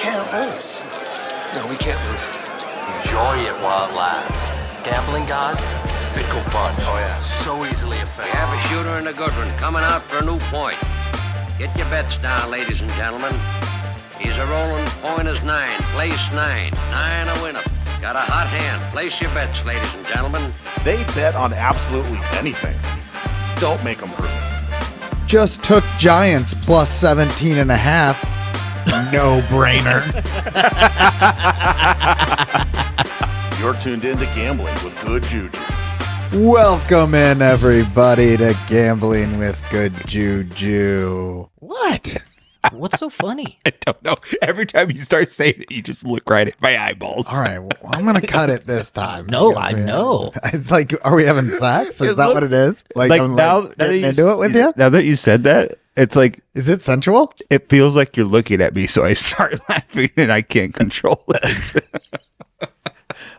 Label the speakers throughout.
Speaker 1: can't lose. No, we can't lose.
Speaker 2: Enjoy it while it lasts. Gambling gods, fickle bunch. Oh, yeah. So easily affected.
Speaker 3: We have a shooter and a good one coming out for a new point. Get your bets down, ladies and gentlemen. He's a rolling point is 9, place 9. 9 a winner. Got a hot hand. Place your bets, ladies and gentlemen.
Speaker 4: They bet on absolutely anything. Don't make them prove it.
Speaker 5: Just took Giants plus 17 and a half. No brainer.
Speaker 4: You're tuned in to Gambling with Good Juju.
Speaker 5: Welcome in, everybody, to Gambling with Good Juju. What?
Speaker 6: What's so funny?
Speaker 7: I don't know. Every time you start saying it, you just look right at my eyeballs.
Speaker 5: All right, well, I'm going to cut it this time.
Speaker 6: No, I know.
Speaker 5: It's like, are we having sex? Is that what it is? Like I'm
Speaker 7: now
Speaker 5: getting into it with you?
Speaker 7: Now that you said that, it's like,
Speaker 5: Is it sensual?
Speaker 7: it feels like you're looking at me, so I start laughing and I can't control it.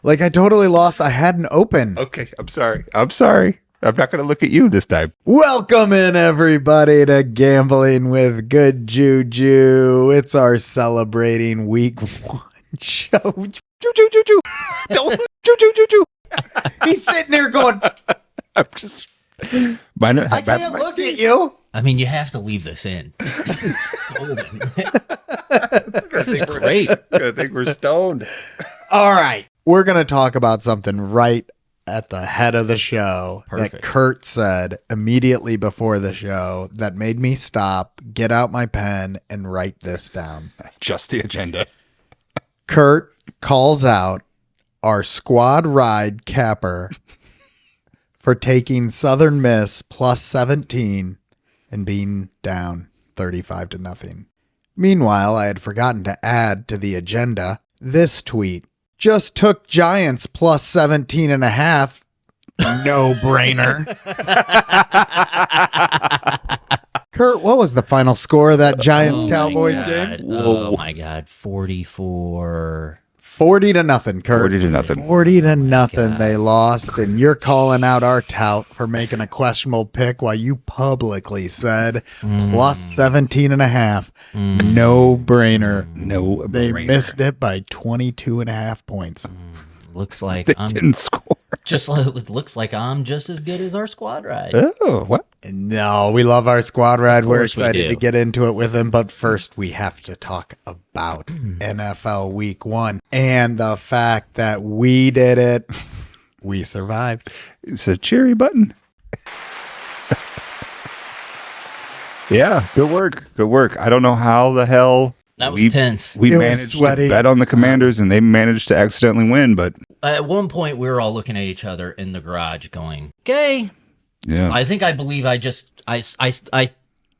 Speaker 5: Like I totally lost. I had an open.
Speaker 7: Okay, I'm sorry. I'm not going to look at you this time.
Speaker 5: Welcome in, everybody, to Gambling with Good Juju. It's our celebrating week 1 show. Don't He's sitting there going,
Speaker 7: I'm just.
Speaker 5: I can't look at you.
Speaker 6: I mean, you have to leave this in. This is golden. This is great.
Speaker 7: I think we're stoned.
Speaker 5: All right. We're going to talk about something right at the head of the show that
Speaker 6: Perfect.
Speaker 5: Kurt said immediately before the show that made me stop, get out my pen, and write this down.
Speaker 7: Just the agenda.
Speaker 5: Kurt calls out our squad ride capper for taking Southern Miss plus 17 and being down 35-0. Meanwhile, I had forgotten to add to the agenda this tweet. Just took Giants plus 17 and a half. No brainer. Kurt, what was the final score of that Giants Cowboys game?
Speaker 6: Oh my God. 44.
Speaker 5: 40-0, Kurt.
Speaker 7: 40-0.
Speaker 5: 40-0 they lost, and you're calling out our tout for making a questionable pick while you publicly said plus 17 and a half. No brainer.
Speaker 7: No
Speaker 5: They
Speaker 7: brainer.
Speaker 5: missed it by 22.5 points.
Speaker 6: Looks like
Speaker 7: They
Speaker 6: I'm
Speaker 7: didn't score.
Speaker 6: it looks like I'm just as good as our squad ride.
Speaker 7: Oh, what?
Speaker 5: No, we love our squad ride. We're
Speaker 6: course we
Speaker 5: excited
Speaker 6: do.
Speaker 5: to get into it with him. But first, we have to talk about NFL Week 1 and the fact that we did it. We survived.
Speaker 7: It's a cherry button. Yeah, good work. Good work. I don't know how the hell
Speaker 6: That was tense.
Speaker 7: we
Speaker 5: It was
Speaker 7: managed
Speaker 5: sweaty.
Speaker 7: to bet on the Commanders and they managed to accidentally win, but
Speaker 6: At one point, we were all looking at each other in the garage going, okay.
Speaker 7: yeah.
Speaker 6: I think I believe I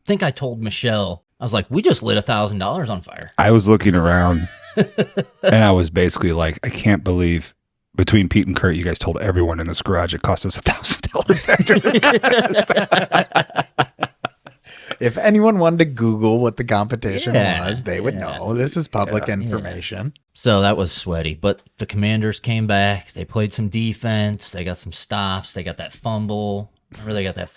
Speaker 6: think I told Michelle, I was like, we just lit $1,000 on fire.
Speaker 7: I was looking around and I was basically like, I can't believe between Pete and Kurt, you guys told everyone in this garage it cost us $1,000 after.
Speaker 5: If anyone wanted to Google what the competition
Speaker 6: Yeah,
Speaker 5: was, they would know. This is public information.
Speaker 6: So that was sweaty. But the Commanders came back. They played some defense. They got some stops. They got that fumble. Remember they got that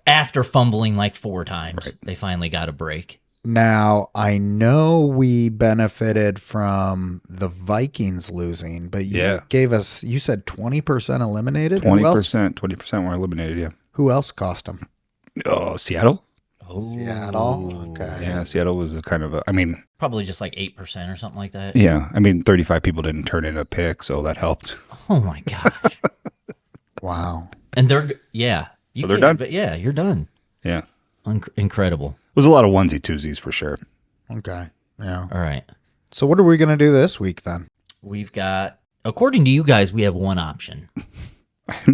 Speaker 6: after fumbling like 4 times, they finally got a break.
Speaker 5: Now, I know we benefited from the Vikings losing, but you gave us, you said 20% eliminated?
Speaker 7: 20% were eliminated, yeah.
Speaker 5: Who else cost them?
Speaker 7: Oh, Seattle?
Speaker 6: Oh,
Speaker 5: Seattle? Okay.
Speaker 7: Yeah, Seattle was a kind of a,
Speaker 6: probably just like 8% or something like that.
Speaker 7: yeah, 35 people didn't turn in a pick, so that helped.
Speaker 6: Oh my gosh.
Speaker 5: Wow.
Speaker 6: And they're
Speaker 7: So they're done?
Speaker 6: But yeah, you're done.
Speaker 7: Yeah.
Speaker 6: Incredible.
Speaker 7: It was a lot of onesie twosies for sure.
Speaker 5: Okay. Yeah.
Speaker 6: All right.
Speaker 5: So what are we going to do this week then?
Speaker 6: We've got, according to you guys, we have one option.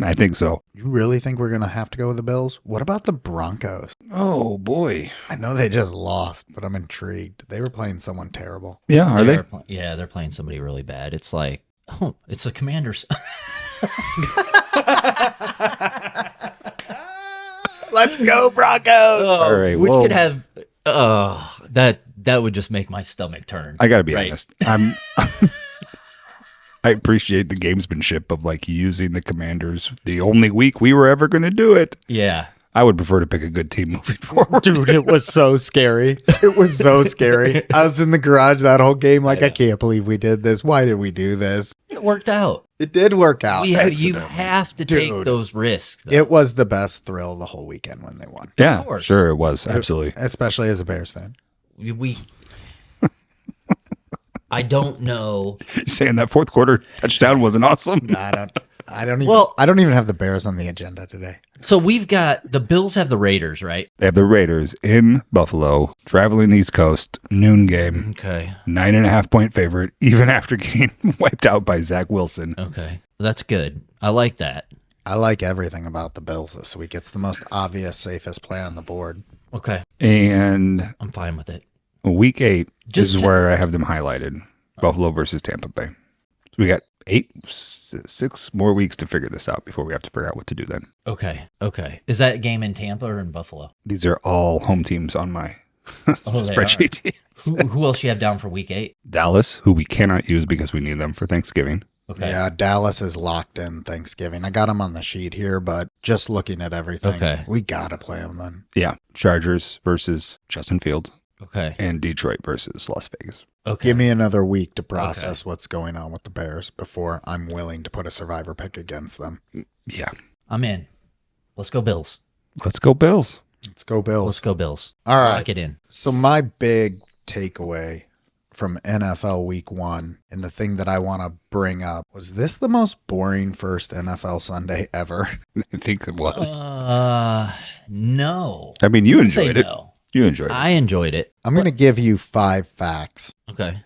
Speaker 7: I think so.
Speaker 5: You really think we're going to have to go with the Bills? What about the Broncos?
Speaker 7: Oh, boy.
Speaker 5: I know they just lost, but I'm intrigued. They were playing someone terrible.
Speaker 7: Yeah, are they?
Speaker 6: Yeah, they're playing somebody really bad. It's like, oh, it's the Commanders.
Speaker 5: Let's go, Broncos!
Speaker 7: All right,
Speaker 6: Which
Speaker 7: well-
Speaker 6: could have, that would just make my stomach turn.
Speaker 7: I got to be
Speaker 6: Right.
Speaker 7: honest. I appreciate the gamesmanship of like using the Commanders the only week we were ever going to do it.
Speaker 6: Yeah.
Speaker 7: I would prefer to pick a good team moving forward.
Speaker 5: Dude, it was so scary. It was so scary. I was in the garage that whole game like, I can't believe we did this. Why did we do this?
Speaker 6: It worked out.
Speaker 5: It did work out.
Speaker 6: You
Speaker 5: Accidentally.
Speaker 6: have to take
Speaker 5: Dude.
Speaker 6: those risks. Though.
Speaker 5: It was the best thrill the whole weekend when they won.
Speaker 7: Yeah,
Speaker 6: course.
Speaker 7: sure it was. Absolutely.
Speaker 5: Especially as a Bears fan.
Speaker 6: We I don't know.
Speaker 7: You're saying that fourth quarter touchdown wasn't awesome?
Speaker 5: I don't even
Speaker 6: Well-
Speaker 5: I don't even have the Bears on the agenda today.
Speaker 6: So we've got the Bills have the Raiders, right?
Speaker 7: They have the Raiders in Buffalo, traveling East Coast, noon game,
Speaker 6: Okay.
Speaker 7: 9.5 point favorite, even after getting wiped out by Zach Wilson.
Speaker 6: Okay. That's good. I like that.
Speaker 5: I like everything about the Bills this week. It's the most obvious, safest play on the board.
Speaker 6: Okay.
Speaker 7: And
Speaker 6: I'm fine with it.
Speaker 7: week 8
Speaker 6: Just
Speaker 7: is
Speaker 6: to-
Speaker 7: where I have them highlighted. Buffalo versus Tampa Bay. So we got 6 more weeks to figure this out before we have to figure out what to do then.
Speaker 6: Okay. Okay. Is that game in Tampa or in Buffalo?
Speaker 7: These are all home teams on my
Speaker 6: Oh, they
Speaker 7: spreadsheet.
Speaker 6: Who else you have down for week 8?
Speaker 7: Dallas, who we cannot use because we need them for Thanksgiving.
Speaker 6: Okay.
Speaker 5: Yeah, Dallas is locked in Thanksgiving. I got them on the sheet here, but just looking at everything,
Speaker 6: Okay.
Speaker 5: we got to play them then.
Speaker 7: Yeah. Chargers versus Justin Fields
Speaker 6: Okay.
Speaker 7: and Detroit versus Las Vegas.
Speaker 6: Okay.
Speaker 5: Give me another week to process what's going on with the Bears before I'm willing to put a survivor pick against them.
Speaker 7: Yeah.
Speaker 6: I'm in. Let's go Bills.
Speaker 7: Let's go Bills.
Speaker 5: Let's go Bills.
Speaker 6: Let's go Bills.
Speaker 5: All right.
Speaker 6: Lock it in.
Speaker 5: So my big takeaway from NFL week 1 and the thing that I want to bring up was this the most boring first NFL Sunday ever?
Speaker 7: I think it was.
Speaker 6: No.
Speaker 7: I mean, you
Speaker 6: Say
Speaker 7: enjoyed it.
Speaker 6: no.
Speaker 7: You enjoyed it.
Speaker 6: I enjoyed it.
Speaker 5: I'm going to give you 5 facts
Speaker 6: Okay.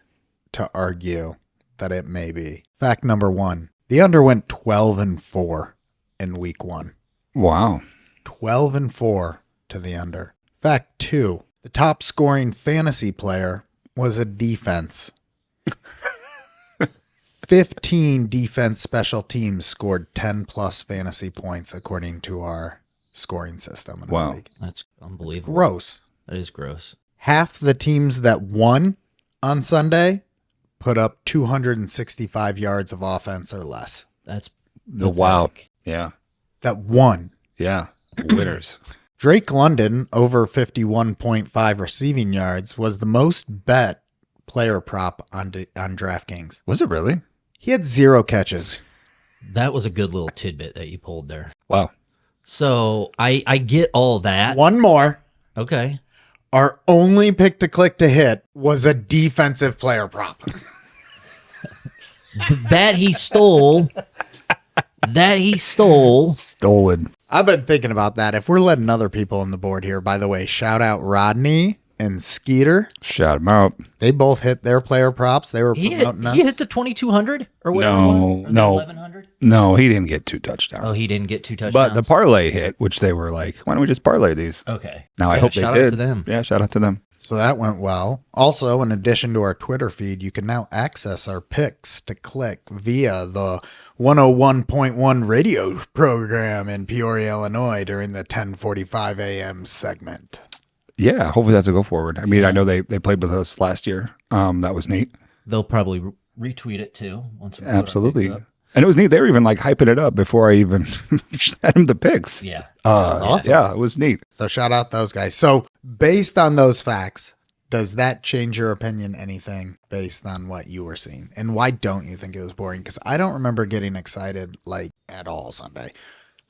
Speaker 5: to argue that it may be. Fact number 1, the under went 12-4 in week 1.
Speaker 7: Wow.
Speaker 5: 12-4 to the under. Fact 2, the top scoring fantasy player was a defense. 15 defense special teams scored 10 plus fantasy points according to our scoring system. In
Speaker 7: Wow.
Speaker 5: our league.
Speaker 6: That's unbelievable.
Speaker 5: Gross.
Speaker 6: That is gross.
Speaker 5: Half the teams that won on Sunday put up 265 yards of offense or less.
Speaker 6: That's
Speaker 7: Wow.
Speaker 6: pathetic.
Speaker 7: Yeah.
Speaker 5: That won.
Speaker 7: Yeah. Winners.
Speaker 5: Drake London, over 51.5 receiving yards, was the most bet player prop on DraftKings.
Speaker 7: Was it really?
Speaker 5: He had 0 catches.
Speaker 6: That was a good little tidbit that you pulled there.
Speaker 7: Wow.
Speaker 6: So I get all that.
Speaker 5: One more.
Speaker 6: Okay.
Speaker 5: Our only pick to click to hit was a defensive player prop.
Speaker 6: That he stole.
Speaker 7: Stolen.
Speaker 5: I've been thinking about that. If we're letting other people on the board here, by the way, shout out Rodney and Skeeter.
Speaker 7: Shout them out.
Speaker 5: They both hit their player props. They were
Speaker 6: He hit,
Speaker 5: promoting us.
Speaker 6: he hit the 2,200 or whatever
Speaker 7: No,
Speaker 6: it was? Or the
Speaker 7: no.
Speaker 6: 1,100?
Speaker 7: No, he didn't get 2 touchdowns.
Speaker 6: Oh, he didn't get 2 touchdowns.
Speaker 7: But the parlay hit, which they were like, why don't we just parlay these?
Speaker 6: Okay.
Speaker 7: Now I
Speaker 6: Yeah,
Speaker 7: hope they
Speaker 6: shout
Speaker 7: did.
Speaker 6: out to them.
Speaker 7: Yeah, shout out to them.
Speaker 5: So that went well. Also, in addition to our Twitter feed, you can now access our picks to click via the 101.1 radio program in Peoria, Illinois during the 10:45 a.m. segment.
Speaker 7: Yeah, hopefully that's a go forward. I mean, I know they played with us last year. That was neat.
Speaker 6: They'll probably retweet it too. Once we put our
Speaker 7: Absolutely.
Speaker 6: picks up.
Speaker 7: And it was neat. They were even like hyping it up before I even sent him the picks.
Speaker 6: Yeah.
Speaker 5: awesome.
Speaker 7: Yeah, it was neat.
Speaker 5: So shout out those guys. So based on those facts, does that change your opinion anything based on what you were seeing? And why don't you think it was boring? Because I don't remember getting excited like at all Sunday.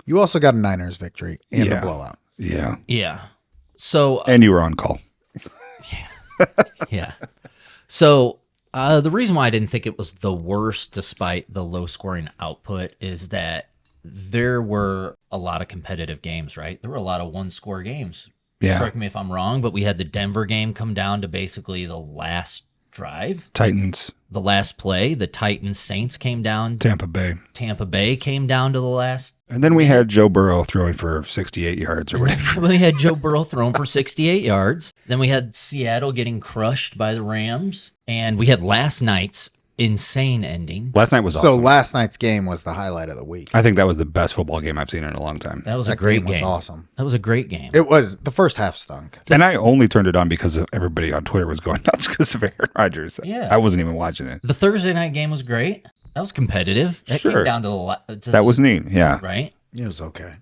Speaker 5: You also got a Niners victory and a
Speaker 7: Yeah.
Speaker 5: blowout.
Speaker 7: Yeah.
Speaker 6: Yeah. So
Speaker 7: And you were on call.
Speaker 6: yeah. So the reason why I didn't think it was the worst, despite the low scoring output, is that there were a lot of competitive games, right? There were a lot of 1-score games.
Speaker 7: Yeah.
Speaker 6: Correct me if I'm wrong, but we had the Denver game come down to basically the last drive,
Speaker 7: Titans,
Speaker 6: the last play. The Titans Saints came down.
Speaker 7: Tampa Bay.
Speaker 6: Tampa Bay came down to the last.
Speaker 7: And then we had Joe Burrow throwing for 68 yards or whatever.
Speaker 6: We had Joe Burrow thrown for 68 yards. Then we had Seattle getting crushed by the Rams. And we had last night's insane ending.
Speaker 7: Last night was
Speaker 5: So
Speaker 7: awesome.
Speaker 5: last night's game was the highlight of the week.
Speaker 7: I think that was the best football game I've seen in a long time.
Speaker 6: That was
Speaker 5: That
Speaker 6: a great
Speaker 5: was
Speaker 6: game.
Speaker 5: awesome.
Speaker 6: That was a great game.
Speaker 5: It was the first half stunk.
Speaker 7: And I only turned it on because of everybody on Twitter was going nuts because of Aaron Rodgers.
Speaker 6: Yeah.
Speaker 7: I wasn't even watching it.
Speaker 6: The Thursday night game was great. That was competitive. That
Speaker 7: Sure.
Speaker 6: came down to
Speaker 7: That was neat. Yeah.
Speaker 6: right.
Speaker 5: It was okay.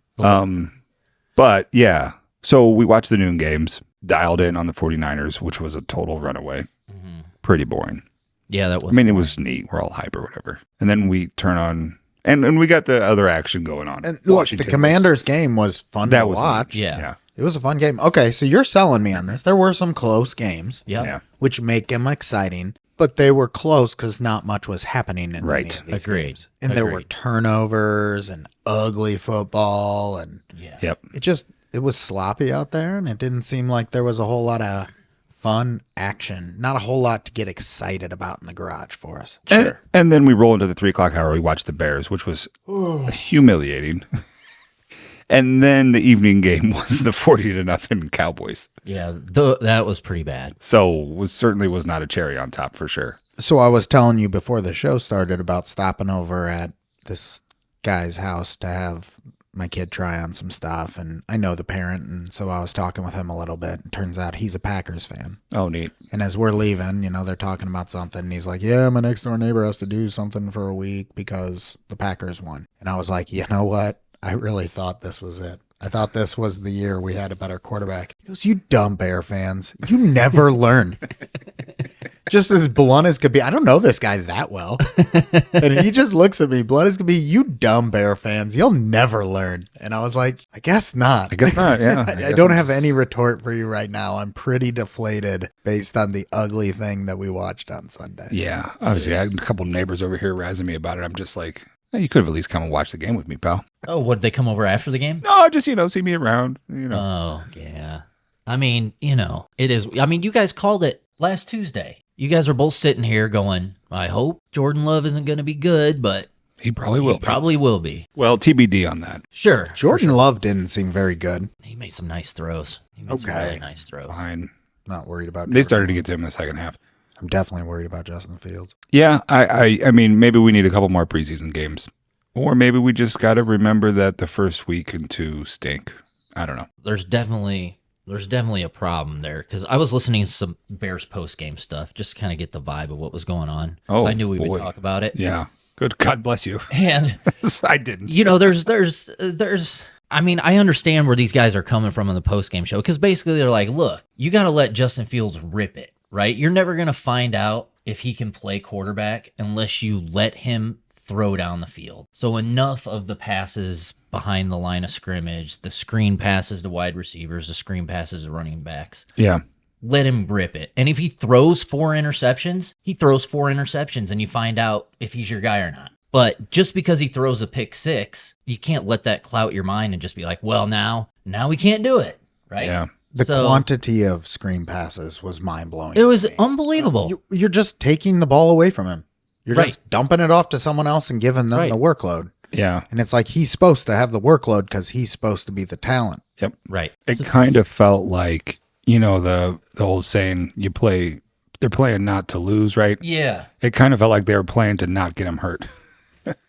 Speaker 7: But yeah, so we watched the noon games, dialed in on the 49ers, which was a total runaway. Pretty boring.
Speaker 6: Yeah, that was.
Speaker 7: I mean, it was neat. We're all hype or whatever. And then we turn on, and we got the other action going on.
Speaker 5: And look,
Speaker 7: Washington
Speaker 5: the Commanders game was fun to watch.
Speaker 6: Yeah.
Speaker 5: It was a fun game. Okay, so you're selling me on this. There were some close games,
Speaker 6: Yeah.
Speaker 5: which make them exciting, but they were close because not much was happening in any of these
Speaker 6: Agreed.
Speaker 5: games. And there were turnovers and ugly football, and
Speaker 7: Yep.
Speaker 5: it was sloppy out there, and it didn't seem like there was a whole lot of fun action. Not a whole lot to get excited about in the garage for us.
Speaker 7: And then we roll into the 3:00 hour. We watch the Bears, which was humiliating. And then the evening game was the 40-0 Cowboys.
Speaker 6: Yeah, that was pretty bad.
Speaker 7: So certainly was not a cherry on top for sure.
Speaker 5: So I was telling you before the show started about stopping over at this guy's house to have my kid try on some stuff, and I know the parent, and so I was talking with him a little bit. It turns out he's a Packers fan.
Speaker 7: Oh, neat.
Speaker 5: And as we're leaving, they're talking about something, and he's like, yeah, my next door neighbor has to do something for a week because the Packers won. And I was like, you know what? I really thought this was it. I thought this was the year we had a better quarterback. He goes, you dumb Bear fans. You never learn. Just as blunt as could be. I don't know this guy that well. And he just looks at me, blunt as could be, you dumb Bear fans. You'll never learn. And I was like, I guess not.
Speaker 7: I guess not, yeah.
Speaker 5: I don't have any retort for you right now. I'm pretty deflated based on the ugly thing that we watched on Sunday.
Speaker 7: Yeah. Obviously, I had a couple of neighbors over here razzing me about it. I'm just like, hey, you could have at least come and watch the game with me, pal.
Speaker 6: Oh, would they come over after the game?
Speaker 7: No, just, see me around,
Speaker 6: Oh, yeah. I mean, it is. I mean, you guys called it last Tuesday. You guys are both sitting here going, I hope Jordan Love isn't going to be good, but
Speaker 7: He probably will.
Speaker 6: Probably will be.
Speaker 7: Well, TBD on that.
Speaker 6: Sure.
Speaker 5: Jordan Love didn't seem very good.
Speaker 6: He made some nice throws. He made some really nice throws.
Speaker 7: Fine.
Speaker 5: Not worried about.
Speaker 7: They started to get to him in the second half.
Speaker 5: I'm definitely worried about Justin Fields.
Speaker 7: Yeah, I mean, maybe we need a couple more preseason games, or maybe we just got to remember that the first week and two stink. I don't know.
Speaker 6: There's definitely a problem there because I was listening to some Bears post game stuff just to kind of get the vibe of what was going on.
Speaker 7: Oh,
Speaker 6: I knew we would talk about it.
Speaker 7: Yeah. Good. God bless you.
Speaker 6: And
Speaker 7: I didn't.
Speaker 6: There's. I mean, I understand where these guys are coming from in the post game show because basically they're like, look, you got to let Justin Fields rip it, right? You're never gonna find out if he can play quarterback unless you let him throw down the field. So enough of the passes behind the line of scrimmage, the screen passes to wide receivers, the screen passes to running backs.
Speaker 7: Yeah.
Speaker 6: Let him rip it. And if he throws 4 interceptions, he throws 4 interceptions and you find out if he's your guy or not. But just because he throws a pick 6, you can't let that clout your mind and just be like, well, now we can't do it, right?
Speaker 7: Yeah.
Speaker 5: The quantity of screen passes was mind-blowing.
Speaker 6: It was unbelievable.
Speaker 5: You're just taking the ball away from him. You're just dumping it off to someone else and giving them the workload.
Speaker 7: Yeah.
Speaker 5: And it's like he's supposed to have the workload because he's supposed to be the talent.
Speaker 7: Yep.
Speaker 6: Right.
Speaker 7: It kind of felt like, the old saying, they're playing not to lose, right?
Speaker 6: Yeah.
Speaker 7: It kind of felt like they were playing to not get him hurt.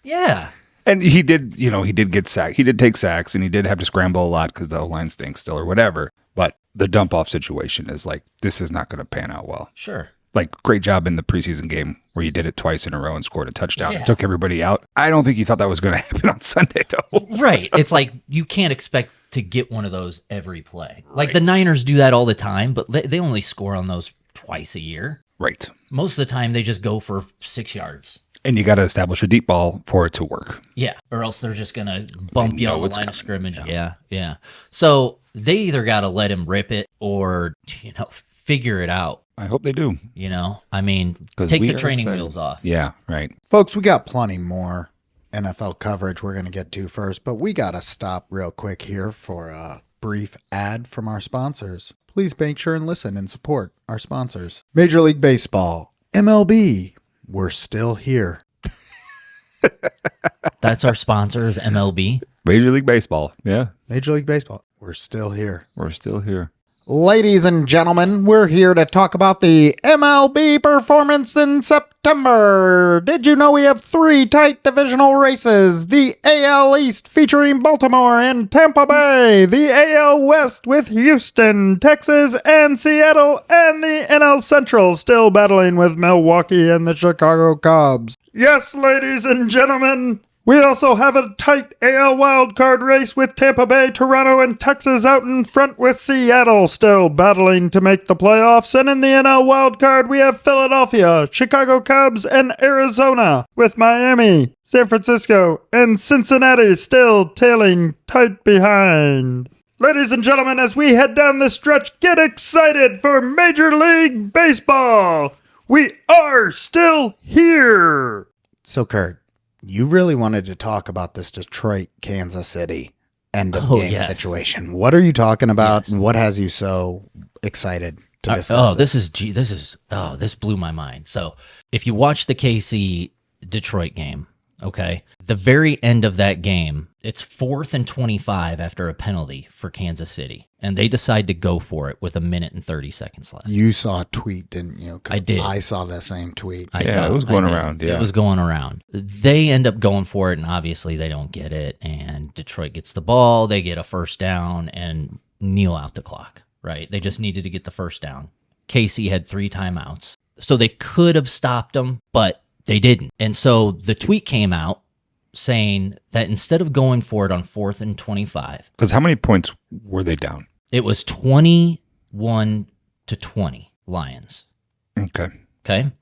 Speaker 6: Yeah.
Speaker 7: And he did get sacked. He did take sacks and he did have to scramble a lot because the line stinks still or whatever. But the dump off situation is like, this is not going to pan out well.
Speaker 6: Sure.
Speaker 7: Like, great job in the preseason game where you did it twice in a row and scored a touchdown and
Speaker 6: Yeah.
Speaker 7: took everybody out. I don't think you thought that was going to happen on Sunday, though.
Speaker 6: Right. It's like you can't expect to get one of those every play. Like the Niners do that all the time, but they only score on those twice a year.
Speaker 7: Right.
Speaker 6: Most of the time, they just go for 6 yards.
Speaker 7: And you got to establish a deep ball for it to work.
Speaker 6: Yeah. Or else they're just going to bump you
Speaker 7: know
Speaker 6: on the
Speaker 7: it's
Speaker 6: line
Speaker 7: coming.
Speaker 6: of scrimmage. Yeah. So they either got to let him rip it or, figure it out.
Speaker 7: I hope they do.
Speaker 6: I mean,
Speaker 7: 'Cause
Speaker 6: take
Speaker 7: we
Speaker 6: the
Speaker 7: are
Speaker 6: training
Speaker 7: excited.
Speaker 6: wheels off.
Speaker 7: Yeah, right.
Speaker 5: Folks, we got plenty more NFL coverage we're going to get to first, but we got to stop real quick here for a brief ad from our sponsors. Please make sure and listen and support our sponsors. Major League Baseball, MLB, we're still here.
Speaker 6: That's our sponsors, MLB.
Speaker 7: Major League Baseball. Yeah,
Speaker 5: Major League Baseball, we're still here.
Speaker 7: we're still here.
Speaker 5: Ladies and gentlemen, we're here to talk about the MLB performance in September. Did you know we have 3 tight divisional races? The AL East featuring Baltimore and Tampa Bay, the AL West with Houston, Texas, and Seattle, and the NL Central still battling with Milwaukee and the Chicago Cubs. Yes, ladies and gentlemen,
Speaker 8: We also have a tight AL wildcard race with Tampa Bay, Toronto, and Texas out in front, with Seattle still battling to make the playoffs. And in the NL wildcard, we have Philadelphia, Chicago Cubs, and Arizona, with Miami, San Francisco, and Cincinnati still tailing tight behind. Ladies and gentlemen, as we head down the stretch, get excited for Major League Baseball. We are still here.
Speaker 5: So, Kurt, you really wanted to talk about this Detroit, Kansas City end of game situation. What are you talking about?
Speaker 6: Yes.
Speaker 5: And what has you so excited to discuss?
Speaker 6: This blew my mind. So if you watch the KC Detroit game, okay, the very end of that game, it's 4th and 25 after a penalty for Kansas City, and they decide to go for it with 1 minute and 30 seconds left.
Speaker 5: You saw a tweet, didn't you? 'Cause
Speaker 6: I did.
Speaker 5: I saw that same tweet.
Speaker 7: It was going around. Yeah.
Speaker 6: It was going around. They end up going for it, and obviously they don't get it, and Detroit gets the ball. They get a first down and kneel out the clock, right? They just needed to get the first down. KC had 3 timeouts, so they could have stopped them, but they didn't. And so the tweet came out saying that instead of going for it on 4th and 25,
Speaker 7: Because how many points were they down?
Speaker 6: it was 21-20 Lions.
Speaker 7: Okay.
Speaker 6: Okay.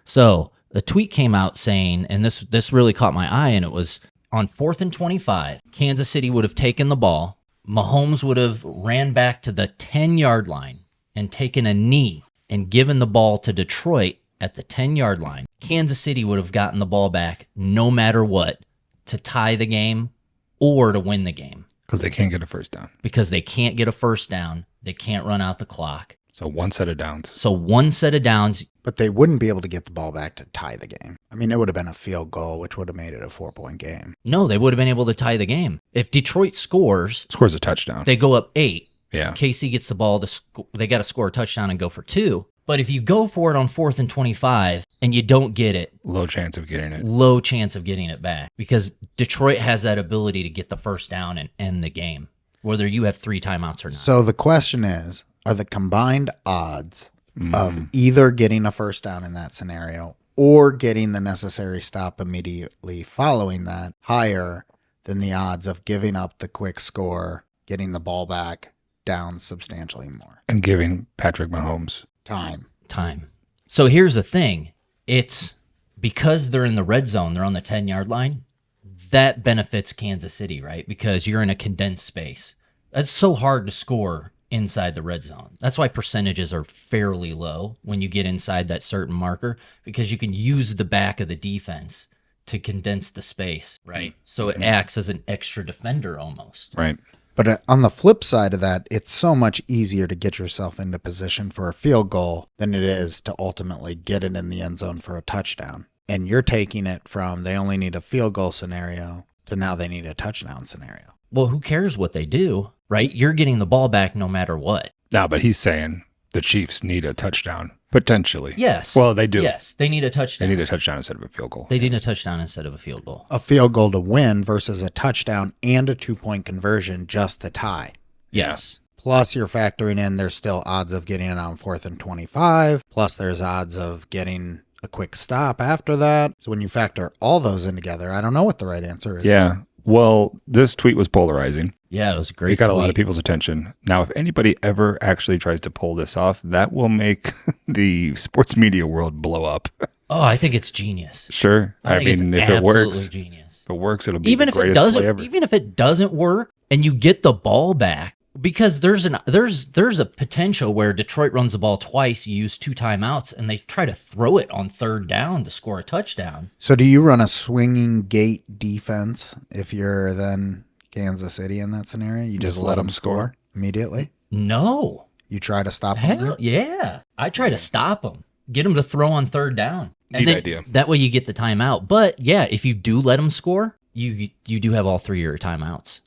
Speaker 6: So the tweet came out saying, and this really caught my eye, and it was on 4th and 25, Kansas City would have taken the ball. Mahomes would have ran back to the 10-yard line and taken a knee and given the ball to Detroit at the 10-yard line. Kansas City would have gotten the ball back no matter what to tie the game or to win the game.
Speaker 7: Because they can't get a first down.
Speaker 6: Because they can't get a first down. They can't run out the clock.
Speaker 7: So one set of downs.
Speaker 6: So one set of downs.
Speaker 5: But they wouldn't be able to get the ball back to tie the game. I mean, it would have been a field goal, which would have made it a 4-point game.
Speaker 6: No, they would have been able to tie the game. If Detroit scores
Speaker 7: Scores a touchdown.
Speaker 6: they go up 8.
Speaker 7: Yeah.
Speaker 6: KC gets the ball. They got to score a touchdown and go for 2. But if you go for it on 4th and 25 and you don't get it,
Speaker 7: Low chance of getting it.
Speaker 6: low chance of getting it back, because Detroit has that ability to get the first down and end the game, whether you have 3 timeouts or not.
Speaker 5: So the question is, are the combined odds of either getting a first down in that scenario or getting the necessary stop immediately following that higher than the odds of giving up the quick score, getting the ball back, down substantially more?
Speaker 7: And giving Patrick Mahomes
Speaker 6: Time. So here's the thing. It's because they're in the red zone, they're on the 10-yard line, that benefits Kansas City, right? Because you're in a condensed space. That's so hard to score inside the red zone. That's why percentages are fairly low when you get inside that certain marker, because you can use the back of the defense to condense the space, right? So it acts as an extra defender almost.
Speaker 7: Right.
Speaker 5: But on the flip side of that, it's so much easier to get yourself into position for a field goal than it is to ultimately get it in the end zone for a touchdown. And you're taking it from they only need a field goal scenario to now they need a touchdown scenario.
Speaker 6: Well, who cares what they do, right? You're getting the ball back no matter what.
Speaker 7: No, but he's saying the Chiefs need a touchdown, potentially.
Speaker 6: Yes.
Speaker 7: Well, they do.
Speaker 6: Yes, they need a touchdown.
Speaker 7: They need a touchdown instead of a field goal.
Speaker 6: They need a touchdown instead of a field goal.
Speaker 5: A field goal to win versus a touchdown and a 2-point conversion just to tie.
Speaker 6: Yes.
Speaker 5: Plus you're factoring in there's still odds of getting it on 4th and 25. Plus there's odds of getting a quick stop after that. So when you factor all those in together, I don't know what the right answer is.
Speaker 7: Yeah. Well, this tweet was polarizing.
Speaker 6: Yeah, it was a great.
Speaker 7: It got a lot
Speaker 6: tweet.
Speaker 7: of people's attention. Now, if anybody ever actually tries to pull this off, that will make the sports media world blow up.
Speaker 6: Oh, I think it's genius.
Speaker 7: Sure. I
Speaker 6: think
Speaker 7: mean,
Speaker 6: it's
Speaker 7: if it works,
Speaker 6: absolutely genius.
Speaker 7: if it works, it'll be
Speaker 6: Even
Speaker 7: the
Speaker 6: if it
Speaker 7: greatest play ever.
Speaker 6: doesn't, even if it doesn't work, and you get the ball back, because there's a potential where Detroit runs the ball twice, you use 2 timeouts, and they try to throw it on 3rd down to score a touchdown.
Speaker 5: So do you run a swinging gate defense if you're then Kansas City in that scenario? You just let them score immediately?
Speaker 6: No.
Speaker 5: You try to stop them?
Speaker 6: Hell yeah. I try to stop them. Get them to throw on 3rd down. And
Speaker 7: Neat
Speaker 6: then
Speaker 7: idea.
Speaker 6: That way you get the timeout. But yeah, if you do let them score, you do have all 3 of your timeouts,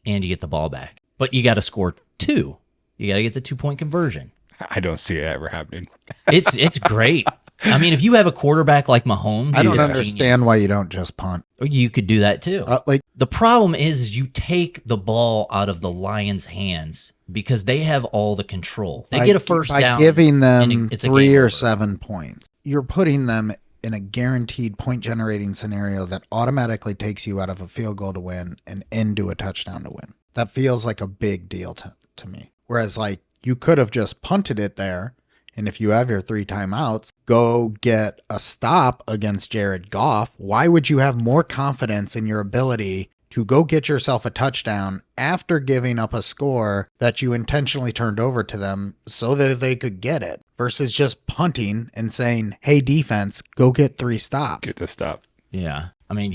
Speaker 6: and you get the ball back. But you got to score 2. You got to get the 2-point conversion.
Speaker 7: I don't see it ever happening.
Speaker 6: It's great. I mean, if you have a quarterback like Mahomes,
Speaker 5: I don't
Speaker 6: it's
Speaker 5: understand
Speaker 6: genius.
Speaker 5: why you don't just punt.
Speaker 6: Or you could do that too.
Speaker 5: Like
Speaker 6: The problem is you take the ball out of the Lions' hands because they have all the control. They get a first
Speaker 5: by
Speaker 6: down
Speaker 5: giving them
Speaker 6: and it's a
Speaker 5: 3
Speaker 6: game
Speaker 5: or
Speaker 6: over.
Speaker 5: 7 points. You're putting them in a guaranteed point generating scenario that automatically takes you out of a field goal to win and into a touchdown to win. That feels like a big deal to me. Whereas like you could have just punted it there. And if you have your 3 timeouts, go get a stop against Jared Goff. Why would you have more confidence in your ability to go get yourself a touchdown after giving up a score that you intentionally turned over to them so that they could get it versus just punting and saying, hey, defense, go get 3 stops?
Speaker 7: Get the stop.
Speaker 6: Yeah. I mean,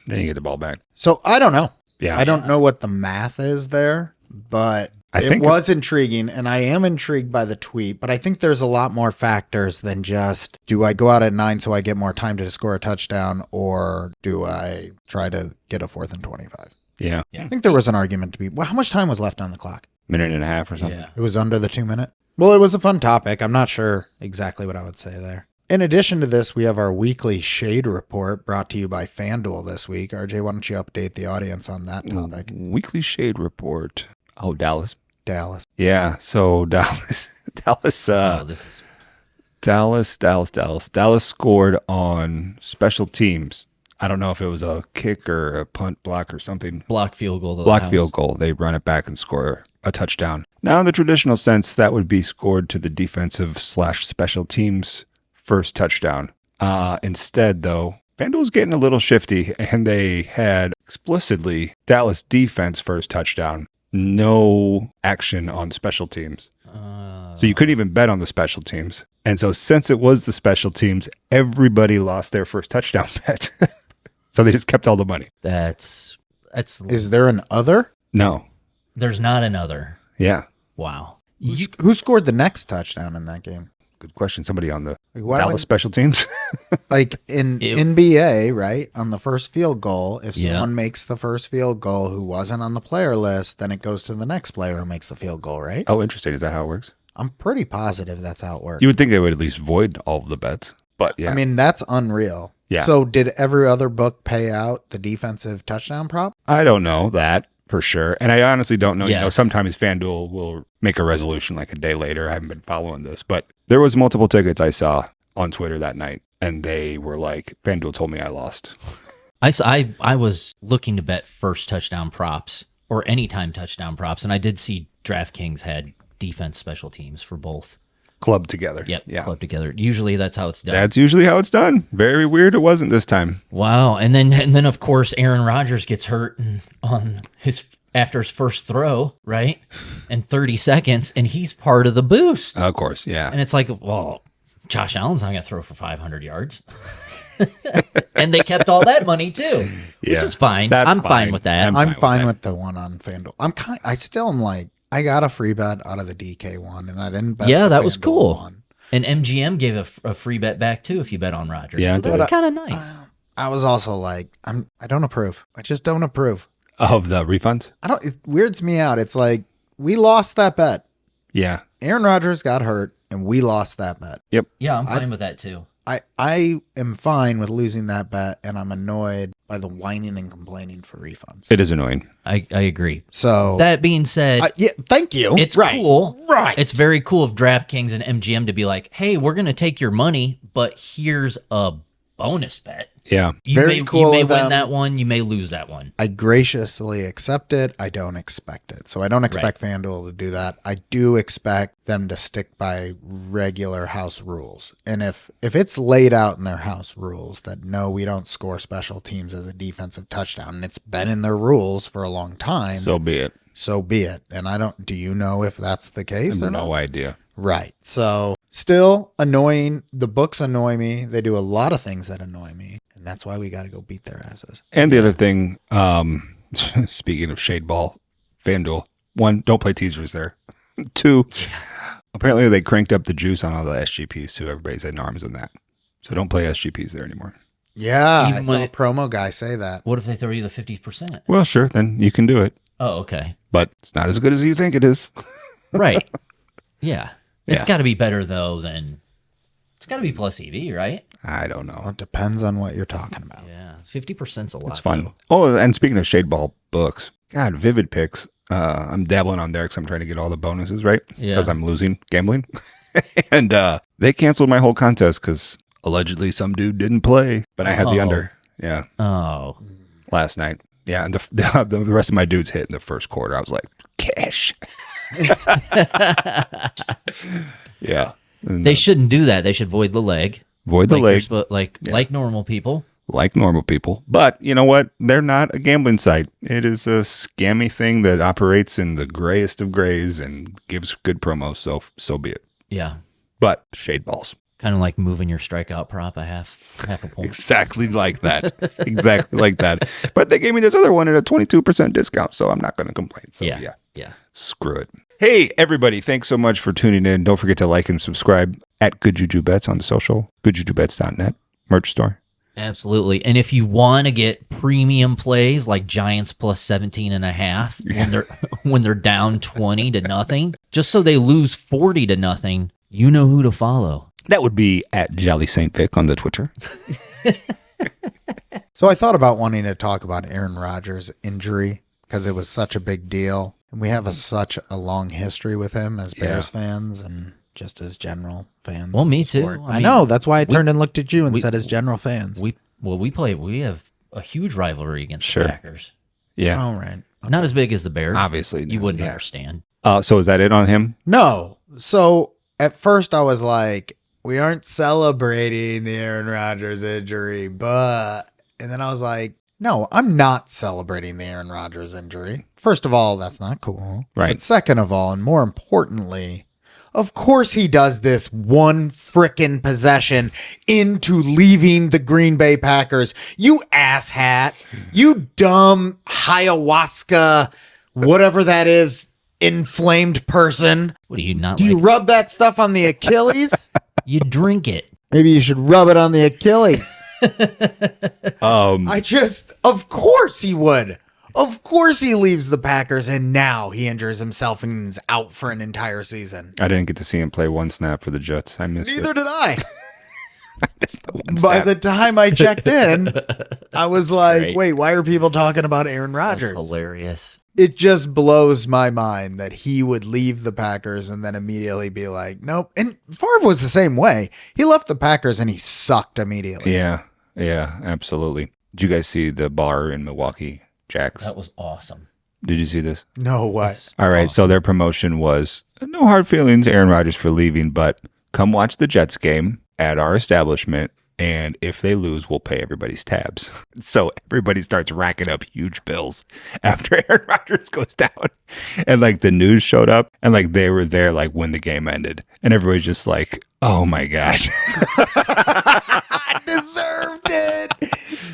Speaker 7: Then you get the ball back.
Speaker 5: So I don't know.
Speaker 7: Yeah.
Speaker 5: I don't know what the math is there, but it was intriguing, and I am intrigued by the tweet, but I think there's a lot more factors than just, do I go out at 9 so I get more time to score a touchdown, or do I try to get a 4th and 25?
Speaker 7: Yeah.
Speaker 5: I think there was an argument to be, well, how much time was left on the clock?
Speaker 7: Minute and a half or something.
Speaker 6: yeah.
Speaker 5: It was under the 2 minute. Well, it was a fun topic. I'm not sure exactly what I would say there. In addition to this, we have our weekly shade report brought to you by FanDuel this week. RJ, why don't you update the audience on that topic?
Speaker 7: Weekly shade report. Oh, Dallas.
Speaker 5: Dallas.
Speaker 7: So Dallas
Speaker 6: Oh, this is
Speaker 7: Dallas scored on special teams. I don't know if it was a kick or a punt block or something.
Speaker 6: block field goal. To the
Speaker 7: Block
Speaker 6: house.
Speaker 7: field goal. They run it back and score a touchdown. Now, in the traditional sense, that would be scored to the defensive / special teams first touchdown. Instead, though, FanDuel's getting a little shifty, and they had explicitly Dallas defense first touchdown. No action on special teams. So you couldn't even bet on the special teams. And so since it was the special teams, everybody lost their first touchdown bet. So they just kept all the money.
Speaker 6: That's
Speaker 5: Is there an other?
Speaker 7: No.
Speaker 6: there's not another.
Speaker 7: Yeah.
Speaker 6: Wow.
Speaker 5: Who scored the next touchdown in that game?
Speaker 7: Good question. Somebody on the
Speaker 5: Like, why
Speaker 7: Dallas
Speaker 5: would-
Speaker 7: special teams?
Speaker 5: Like in NBA, right? On the first field goal, if
Speaker 6: Yeah.
Speaker 5: someone makes the first field goal who wasn't on the player list, then it goes to the next player who makes the field goal, right?
Speaker 7: Oh, interesting. Is that how it works?
Speaker 5: I'm pretty positive that's how it works.
Speaker 7: You would think they would at least void all of the bets. But yeah.
Speaker 5: I mean, that's unreal.
Speaker 7: Yeah.
Speaker 5: So did every other book pay out the defensive touchdown prop?
Speaker 7: I don't know that for sure. And I honestly don't know. You know,
Speaker 6: Yes.
Speaker 7: sometimes FanDuel will make a resolution like a day later. I haven't been following this, but there was multiple tickets I saw on Twitter that night, and they were like, FanDuel told me I lost.
Speaker 6: I was looking to bet first touchdown props or anytime touchdown props, and I did see DraftKings had defense special teams for both.
Speaker 7: Clubbed together.
Speaker 6: Yep,
Speaker 7: Yeah.
Speaker 6: clubbed together. Usually that's how it's done.
Speaker 7: That's usually how it's done. Very weird. It wasn't this time.
Speaker 6: Wow. And then of course Aaron Rodgers gets hurt after his first throw, right? And 30 seconds, and he's part of the boost.
Speaker 7: Of course. Yeah.
Speaker 6: And it's like, well, Josh Allen's not going to throw for 500 yards. And they kept all that money too,
Speaker 7: Yeah.
Speaker 6: which is fine.
Speaker 7: That's
Speaker 6: I'm fine with that.
Speaker 5: I'm fine
Speaker 7: that.
Speaker 5: with the one on FanDuel. I still am like, I got a free bet out of the DK one, and I didn't bet.
Speaker 6: Yeah,
Speaker 5: the
Speaker 6: that was
Speaker 5: FanDuel
Speaker 6: cool.
Speaker 5: one.
Speaker 6: And MGM gave a free bet back too if you bet on Rodgers.
Speaker 7: Yeah,
Speaker 6: so
Speaker 7: they
Speaker 6: that was
Speaker 5: did.
Speaker 6: kind of nice.
Speaker 5: I was also like, I don't approve. I just don't approve.
Speaker 7: Of the refunds?
Speaker 5: It weirds me out. It's like, we lost that bet.
Speaker 7: Yeah.
Speaker 5: Aaron Rodgers got hurt, and we lost that bet.
Speaker 6: Yeah, I'm fine with that too.
Speaker 5: I am fine with losing that bet, and I'm annoyed by the whining and complaining for refunds.
Speaker 7: It is annoying.
Speaker 6: I agree.
Speaker 5: So
Speaker 6: That being said,
Speaker 5: yeah, thank you.
Speaker 6: it's
Speaker 5: right.
Speaker 6: cool.
Speaker 5: Right.
Speaker 6: It's very cool of DraftKings and MGM to be like, hey, we're going to take your money, but here's a bonus bet.
Speaker 7: Yeah.
Speaker 6: You
Speaker 5: Very
Speaker 6: may,
Speaker 5: cool
Speaker 6: You may
Speaker 5: of
Speaker 6: win
Speaker 5: them.
Speaker 6: that one. You may lose that one.
Speaker 5: I graciously accept it. I don't expect it. So I don't expect FanDuel to do that. I do expect them to stick by regular house rules. And if it's laid out in their house rules that no, we don't score special teams as a defensive touchdown, and it's been in their rules for a long time,
Speaker 7: So be it.
Speaker 5: so be it. And do you know if that's the case or not?
Speaker 7: No idea.
Speaker 5: Right. So still annoying. The books annoy me. They do a lot of things that annoy me. And that's why we got to go beat their asses.
Speaker 7: And the other thing, speaking of shade ball, FanDuel, 1, don't play teasers there. 2, apparently they cranked up the juice on all the SGPs too. Everybody's in arms on that. So don't play SGPs there anymore.
Speaker 5: Yeah.
Speaker 6: Even
Speaker 5: I saw
Speaker 6: when
Speaker 5: a promo guy say that.
Speaker 6: What if they throw you the 50%?
Speaker 7: Well, sure, then you can do it.
Speaker 6: Oh, okay.
Speaker 7: But it's not as good as you think it is.
Speaker 6: Right. Yeah. It's
Speaker 7: Yeah.
Speaker 6: got to be better, though, than... It's got to be plus EV, right?
Speaker 7: I don't know.
Speaker 5: It depends on what you're talking about.
Speaker 6: Yeah. 50%'s a lot.
Speaker 7: It's fun. Oh, and speaking of shade ball books, God, Vivid Picks. I'm dabbling on there because I'm trying to get all the bonuses right
Speaker 6: Yeah.
Speaker 7: because I'm losing gambling. And they canceled my whole contest because Allegedly, some dude didn't play, but I had the
Speaker 6: Oh.
Speaker 7: under. Yeah,
Speaker 6: Oh,
Speaker 7: last night. Yeah, and the rest of my dudes hit in the first quarter. I was like, cash. Yeah. And,
Speaker 6: they shouldn't do that. They should void the leg.
Speaker 7: void the leg
Speaker 6: Like normal people.
Speaker 7: like normal people. But you know what? They're not a gambling site. It is a scammy thing that operates in the grayest of grays and gives good promos. So be it.
Speaker 6: Yeah.
Speaker 7: But shade balls.
Speaker 6: Kind of like moving your strikeout prop a half a point.
Speaker 7: Exactly like that. Exactly like that. But they gave me this other one at a 22% discount, so I'm not going to complain. So yeah. Screw it. Hey, everybody. Thanks so much for tuning in. Don't forget to like and subscribe at Good Juju Bets on the social, goodjujubets.net, merch store.
Speaker 6: Absolutely. And if you want to get premium plays like Giants plus 17.5 when they're down 20-0, just so they lose 40-0, you know who to follow.
Speaker 7: That would be at Jolly Saint Vic on the Twitter.
Speaker 5: So I thought about wanting to talk about Aaron Rodgers' injury because it was such a big deal. And we have such a long history with him as Bears fans and just as general fans.
Speaker 6: Well, me
Speaker 5: of the
Speaker 6: too.
Speaker 5: sport.
Speaker 6: I
Speaker 5: I
Speaker 6: mean,
Speaker 5: know. That's why I turned and looked at you and
Speaker 6: we-
Speaker 5: said as general fans.
Speaker 6: We have a huge rivalry against
Speaker 7: Sure.
Speaker 6: the Packers.
Speaker 7: Yeah.
Speaker 5: All right.
Speaker 6: Not as big as the Bears.
Speaker 7: Obviously.
Speaker 6: You wouldn't
Speaker 5: yeah.
Speaker 6: understand.
Speaker 7: So is that it on him?
Speaker 5: No. So at first I was like, we aren't celebrating the Aaron Rodgers injury, but, and then I was like, no, I'm not celebrating the Aaron Rodgers injury. First of all, that's not cool.
Speaker 7: Right.
Speaker 5: But second of all, and more importantly, of course he does this one frickin' possession into leaving the Green Bay Packers. You asshat. You dumb ayahuasca, whatever that is, inflamed person.
Speaker 6: What do you not
Speaker 5: Do you
Speaker 6: like?
Speaker 5: rub that stuff on the Achilles?
Speaker 6: You drink it.
Speaker 5: Maybe you should rub it on the Achilles.
Speaker 7: Um,
Speaker 5: Of course he would. Of course he leaves the Packers and now he injures himself and is out for an entire season.
Speaker 7: I didn't get to see him play one snap for the Jets. I missed
Speaker 5: Neither
Speaker 7: it.
Speaker 5: did I.
Speaker 7: Missed the one
Speaker 5: By
Speaker 7: snap.
Speaker 5: the time I checked in, I was like,
Speaker 6: Great.
Speaker 5: wait, why are people talking about Aaron
Speaker 6: That's
Speaker 5: Rodgers?
Speaker 6: hilarious.
Speaker 5: It just blows my mind that he would leave the Packers and then immediately be like, nope. And Favre was the same way. He left the Packers and he sucked immediately.
Speaker 7: Yeah, absolutely. Did you guys see the bar in Milwaukee, Jacks?
Speaker 6: That was awesome.
Speaker 7: Did you see this?
Speaker 5: No way.
Speaker 7: All right, so their promotion was no hard feelings, Aaron Rodgers, for leaving, but come watch the Jets game at our establishment, and if they lose, we'll pay everybody's tabs. So everybody starts racking up huge bills after Aaron Rodgers goes down. And like the news showed up, and like they were there like when the game ended, and everybody's just like, oh my gosh.
Speaker 5: Deserved it.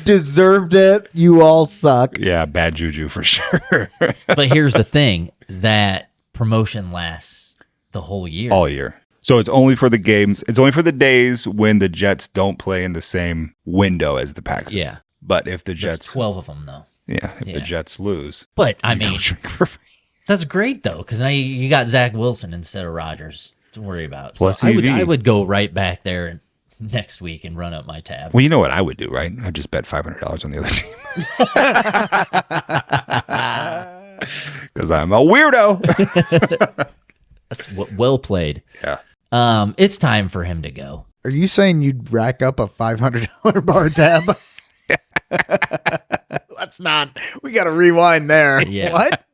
Speaker 5: Deserved it. You all suck.
Speaker 7: Yeah, bad juju for sure.
Speaker 6: But here's the thing: that promotion lasts the whole year.
Speaker 7: All year. So it's only for the games. It's only for the days when the Jets don't play in the same window as the Packers.
Speaker 6: Yeah.
Speaker 7: But if the
Speaker 6: There's
Speaker 7: Jets,
Speaker 6: 12 of them though.
Speaker 7: if the
Speaker 6: Yeah.
Speaker 7: Jets lose,
Speaker 6: But I
Speaker 7: you go
Speaker 6: mean,
Speaker 7: drink for free.
Speaker 6: that's great though, because now you got Zach Wilson instead of Rodgers to worry about.
Speaker 7: Plus
Speaker 6: So
Speaker 7: EV.
Speaker 6: I would go right back there next week and run up my tab.
Speaker 7: Well, you know what I would do, right? I'd just bet $500 on the other team. Because I'm a weirdo.
Speaker 6: That's well played.
Speaker 7: Yeah.
Speaker 6: It's time for him to go.
Speaker 5: Are you saying you'd rack up a $500 bar tab? Let's not. We got to rewind there.
Speaker 6: Yeah.
Speaker 5: What?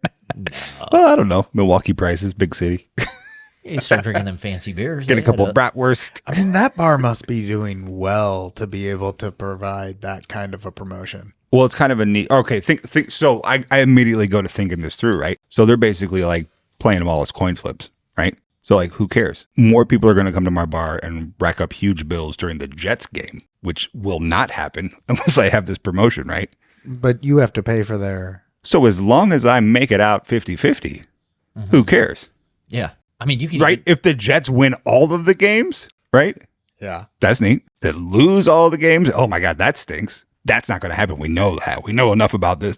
Speaker 7: Well, I don't know. Milwaukee prices, big city.
Speaker 6: You start drinking them fancy beers.
Speaker 7: Get a
Speaker 6: they
Speaker 7: couple
Speaker 6: had
Speaker 7: bratwurst.
Speaker 5: I mean, that bar must be doing well to be able to provide that kind of a promotion.
Speaker 7: Well, it's kind of a neat. Okay, think. So I immediately go to thinking this through, right? So they're basically like playing them all as coin flips, right? So like, who cares? More people are going to come to my bar and rack up huge bills during the Jets game, which will not happen unless I have this promotion, right?
Speaker 5: But you have to pay for their.
Speaker 7: So as long as I make it out 50-50, who cares?
Speaker 6: Yeah. I mean, you can
Speaker 7: Right? If the Jets win all of the games, right?
Speaker 5: Yeah.
Speaker 7: That's neat. They lose all the games. Oh my God, that stinks. That's not going to happen. We know that. We know enough about this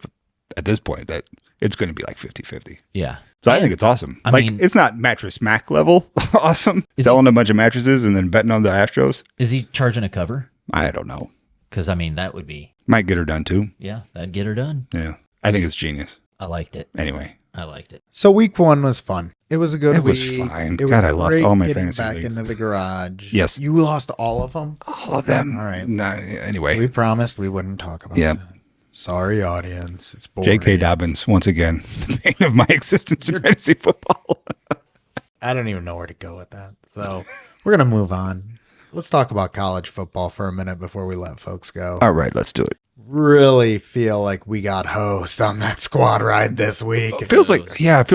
Speaker 7: at this point that it's going to be like 50-50.
Speaker 6: Yeah.
Speaker 7: So I
Speaker 6: And,
Speaker 7: think it's awesome.
Speaker 6: I
Speaker 7: Like
Speaker 6: mean-
Speaker 7: it's not Mattress Mac level awesome.
Speaker 6: Is
Speaker 7: Selling a bunch of mattresses and then betting on the Astros.
Speaker 6: Is he charging a cover?
Speaker 7: I don't know.
Speaker 6: Because I mean, that would be
Speaker 7: Might get her done too.
Speaker 6: that'd get her done.
Speaker 7: Yeah. I think it's genius.
Speaker 6: I liked it.
Speaker 7: Anyway,
Speaker 6: I liked it.
Speaker 5: So week 1 was fun. It was a good
Speaker 7: It
Speaker 5: week.
Speaker 7: was fine.
Speaker 5: It
Speaker 7: God, I lost
Speaker 5: great
Speaker 7: all my
Speaker 5: getting
Speaker 7: fantasy
Speaker 5: back
Speaker 7: leagues.
Speaker 5: into the garage.
Speaker 7: Yes.
Speaker 5: You lost all of them?
Speaker 7: All of them.
Speaker 5: All right.
Speaker 7: Anyway.
Speaker 5: We promised we wouldn't talk about
Speaker 7: Yeah.
Speaker 5: that. Sorry, audience. It's boring.
Speaker 7: J.K. Dobbins, once again, the bane of my existence in fantasy football.
Speaker 5: I don't even know where to go with that. So we're going to move on. Let's talk about college football for a minute before we let folks go.
Speaker 7: All right, let's do it.
Speaker 5: Really feel like we got hosed on that squad ride this week.
Speaker 7: It feels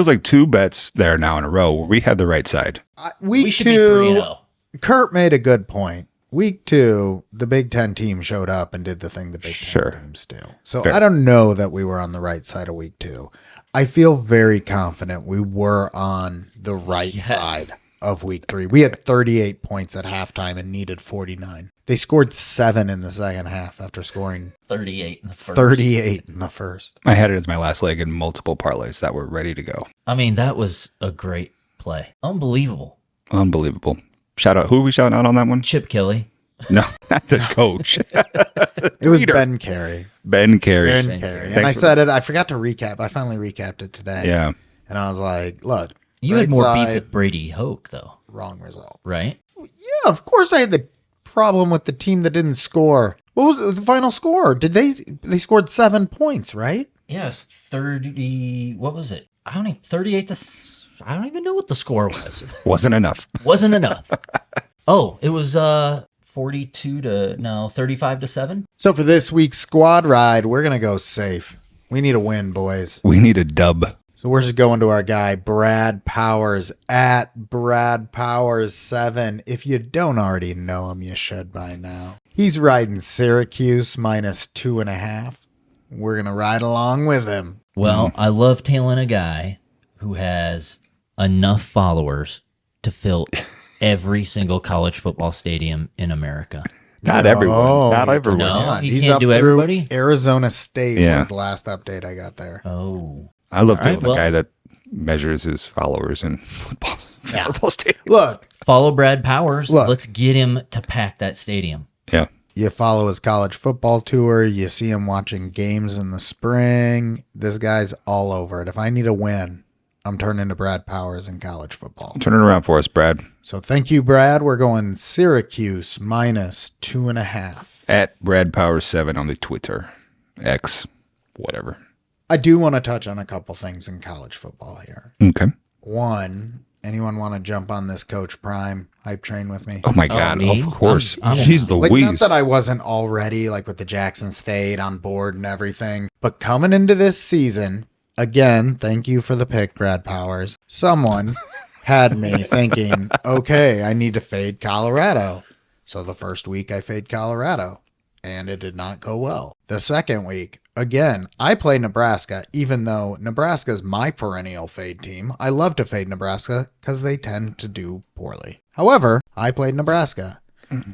Speaker 7: like 2 bets there now in a row where we had the right side.
Speaker 5: Week
Speaker 6: We should be
Speaker 5: 2,
Speaker 6: 3-0.
Speaker 5: Kurt made a good point. Week 2, the Big Ten team showed up and did the thing the Big
Speaker 7: Sure.
Speaker 5: Ten teams do. So
Speaker 7: Fair.
Speaker 5: I don't know that we were on the right side of week 2. I feel very confident we were on the right
Speaker 6: Yes.
Speaker 5: side of week 3. We had 38 points at halftime and needed 49. They scored 7 in the second half after scoring
Speaker 6: 38 in the first.
Speaker 5: 38 in the first.
Speaker 7: I had it as my last leg in multiple parlays that were ready to go.
Speaker 6: I mean, that was a great play. Unbelievable.
Speaker 7: Unbelievable. Shout out. Who are we shouting out on that one?
Speaker 6: Chip Kelly.
Speaker 7: No, not the coach.
Speaker 5: It was Ben Carey.
Speaker 7: Ben Carey.
Speaker 5: Ben Carey. And I
Speaker 7: Thanks for-
Speaker 5: said it. I forgot to recap. I finally recapped it today.
Speaker 7: Yeah.
Speaker 5: And I was like, look,
Speaker 6: You
Speaker 5: right
Speaker 6: had more beef
Speaker 5: side,
Speaker 6: with Brady Hoke, though,
Speaker 5: wrong result.
Speaker 6: right?
Speaker 5: Yeah, of course I had the problem with the team that didn't score. What was the final score? They scored 7 points, right?
Speaker 6: Yes, 30. What was it? 38 to. I don't even know what the score was.
Speaker 7: Wasn't enough.
Speaker 6: Wasn't enough. Oh, it was 35 to 7.
Speaker 5: So for this week's squad ride, we're going to go safe. We need a win, boys.
Speaker 7: We need a dub.
Speaker 5: So we're just going to our guy, Brad Powers, at Brad Powers 7. If you don't already know him, you should by now. He's riding Syracuse minus 2.5. We're going to ride along with him.
Speaker 6: Well, I love tailing a guy who has enough followers to fill every single college football stadium in America.
Speaker 7: Not everyone. Not
Speaker 5: you
Speaker 7: everyone.
Speaker 6: No.
Speaker 5: cannot.
Speaker 6: He
Speaker 5: He's
Speaker 6: can't
Speaker 5: up
Speaker 6: do
Speaker 5: through
Speaker 6: everybody?
Speaker 5: Arizona State
Speaker 7: Yeah.
Speaker 5: was the last update I got there.
Speaker 6: Oh.
Speaker 7: I love
Speaker 6: All right,
Speaker 7: being the guy that measures his followers in football stadiums.
Speaker 5: Look,
Speaker 6: Follow Brad Powers.
Speaker 5: Look.
Speaker 6: Let's get him to pack that stadium.
Speaker 7: Yeah.
Speaker 5: you follow his college football tour. You see him watching games in the spring. This guy's all over it. If I need a win, I'm turning to Brad Powers in college football.
Speaker 7: Turn it around for us, Brad.
Speaker 5: So thank you, Brad. We're going Syracuse minus 2.5.
Speaker 7: At Brad Power 7 on the Twitter. X. Whatever.
Speaker 5: I do want to touch on a couple things in college football here.
Speaker 7: Okay.
Speaker 5: One, anyone want to jump on this Coach Prime hype train with me?
Speaker 7: Oh my God.
Speaker 6: me?
Speaker 7: Of course.
Speaker 6: I'm-
Speaker 7: She's the
Speaker 5: Like, not
Speaker 7: wheeze.
Speaker 5: that I wasn't already, like, with the Jackson State on board and everything, but coming into this season, again, thank you for the pick, Brad Powers. Someone had me thinking, okay, I need to fade Colorado. So the first week I fade Colorado, and it did not go well. The second week, again, I play Nebraska, even though Nebraska's my perennial fade team. I love to fade Nebraska because they tend to do poorly. However, I played Nebraska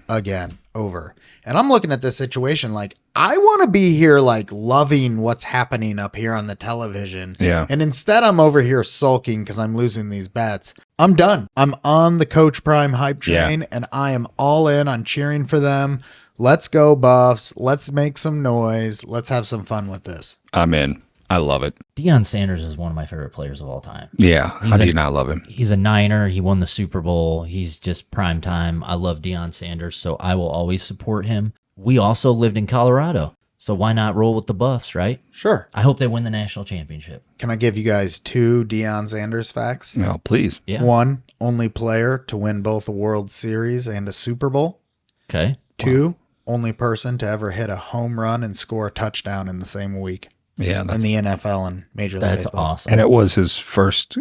Speaker 5: again, over. And I'm looking at this situation like, I want to be here, like, loving what's happening up here on the television.
Speaker 7: Yeah.
Speaker 5: And instead, I'm over here sulking because I'm losing these bets. I'm done. I'm on the Coach Prime hype train, and I am all in on cheering for them. Let's go, Buffs. Let's make some noise. Let's have some fun with this.
Speaker 7: I'm in. I love it.
Speaker 6: Deion Sanders is one of my favorite players of all time.
Speaker 7: Yeah. How do you not love him?
Speaker 6: He's a Niner. He won the Super Bowl. He's just prime time. I love Deion Sanders, so I will always support him. We also lived in Colorado, so why not roll with the Buffs, right?
Speaker 5: Sure.
Speaker 6: I hope they win the national championship.
Speaker 5: Can I give you guys 2 Deion Sanders facts?
Speaker 7: No, please.
Speaker 6: Yeah.
Speaker 5: 1, only player to win both a World Series and a Super Bowl.
Speaker 6: Okay.
Speaker 5: 2, only person to ever hit a home run and score a touchdown in the same week
Speaker 7: Yeah.
Speaker 5: in the NFL and Major League
Speaker 6: That's
Speaker 5: Baseball.
Speaker 6: awesome.
Speaker 7: And it was his first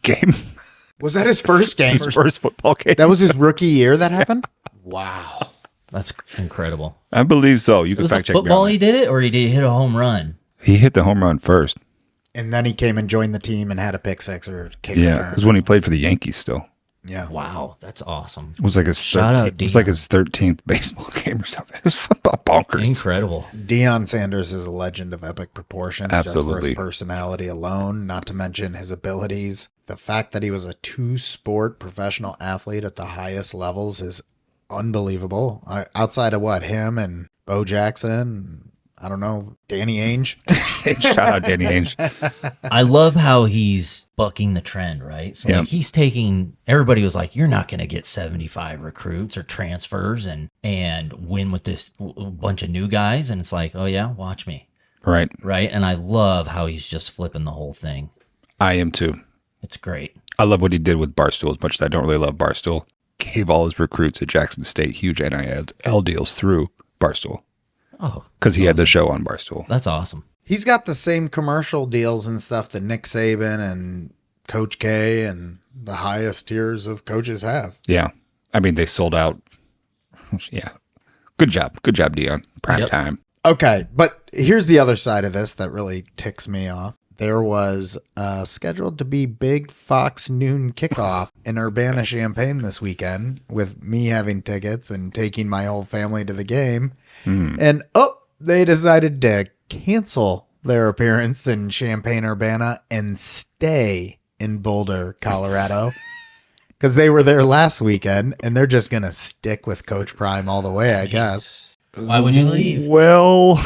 Speaker 7: game.
Speaker 5: Was that his first game?
Speaker 7: His first football game.
Speaker 5: That was his rookie year that happened? Wow.
Speaker 6: That's incredible.
Speaker 7: I believe so. You
Speaker 6: It
Speaker 7: can
Speaker 6: was a
Speaker 7: fact check me
Speaker 6: football
Speaker 7: on
Speaker 6: he
Speaker 7: that.
Speaker 6: did it, or he did hit a home run?
Speaker 7: He hit the home run first.
Speaker 5: And then he came and joined the team and had a pick six or kick
Speaker 7: Yeah. It
Speaker 5: return.
Speaker 7: was when he played for the Yankees still.
Speaker 5: Yeah.
Speaker 6: Wow, that's awesome.
Speaker 7: It was like his
Speaker 6: Shout out
Speaker 7: 13th, it was like his 13th baseball game or something. It was football bonkers.
Speaker 6: Incredible.
Speaker 5: Deion Sanders is a legend of epic proportions just for
Speaker 7: Absolutely.
Speaker 5: his personality alone, not to mention his abilities. The fact that he was a 2-sport professional athlete at the highest levels is unbelievable. Outside of him and Bo Jackson, I don't know, Danny Ainge.
Speaker 7: Shout out Danny Ainge.
Speaker 6: I love how he's bucking the trend, right? So
Speaker 7: Yeah.
Speaker 6: like he's taking, everybody was like, you're not going to get 75 recruits or transfers and win with this bunch of new guys. And it's like, oh yeah, watch me.
Speaker 7: Right.
Speaker 6: Right. And I love how he's just flipping the whole thing.
Speaker 7: I am too.
Speaker 6: It's great.
Speaker 7: I love what he did with Barstool. As much as I don't really love Barstool, gave all his recruits at Jackson State huge NIL deals through Barstool
Speaker 6: Oh,
Speaker 7: because he had the show on Barstool.
Speaker 6: that's awesome.
Speaker 5: He's got the same commercial deals and stuff that Nick Saban and Coach K and the highest tiers of coaches have.
Speaker 7: Yeah. I mean, they sold out. Yeah. Good job. Good job, Dion. Prime time.
Speaker 5: Okay, but here's the other side of this that really ticks me off. There was scheduled to be big Fox noon kickoff in Urbana-Champaign this weekend with me having tickets and taking my whole family to the game. And they decided to cancel their appearance in Champaign-Urbana and stay in Boulder, Colorado. Because they were there last weekend, and they're just going to stick with Coach Prime all the way, I guess.
Speaker 6: Why would you leave?
Speaker 7: Well,